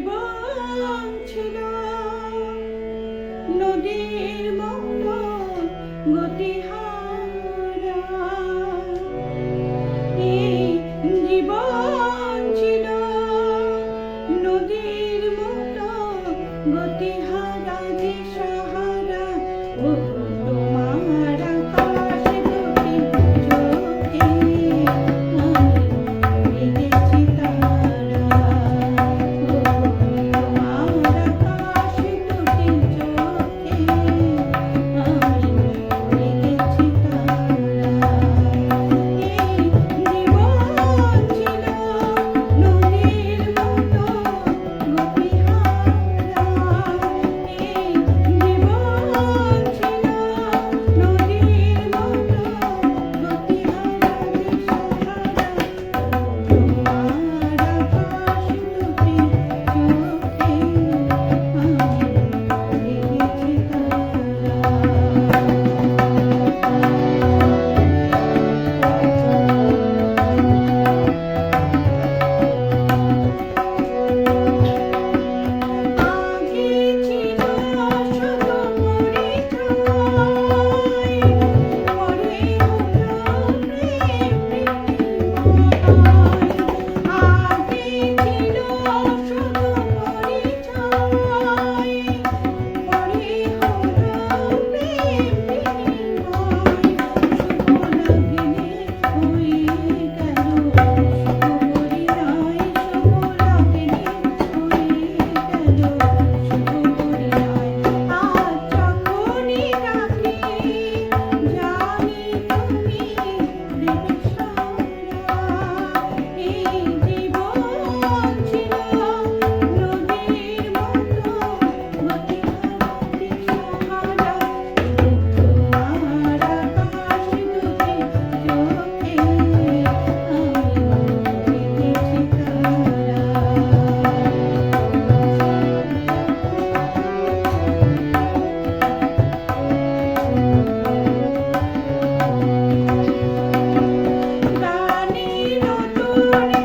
জীবন ছিল নদীর মতো গতিহারা, এই জীবন ছিল নদীর মতো গতিহারা দিশাহারা। ও তোমার আকাশ দুটি চোখে আমি ভুলে গেছি তারা। ও তোমার আকাশ দুটি চোখে আমি ভুলে গেছি তারা। এই জীবন ছিল নদীর মতো গতিহারা, এই জীবন ছিল নদীর মতো গতিহারা দিশাহারা। তোমার আকাশ দুটি চোখে আমি ভুলে গেছি আগে ছিল শুধু পরিচয়, পরে হলো প্রেম প্রীতিময়। আগে ছিল শুধু পরিচয়, পরে হলো প্রেম প্রীতিময়। শুভ লগ্নে হয়ে গেল শুভ পরিণয়, শুভ লগ্নে হয়ে গেল শুভ পরিণয়। আজ যখনই ডাকি জানি তুমি দেবে সাড়া। এই জীবন ছিল নদীর মতো গতিহারা দিশাহারা। তোমার আকাশ দুটি চোখে আমি ভুলে গেছি তারা। গানে নতুন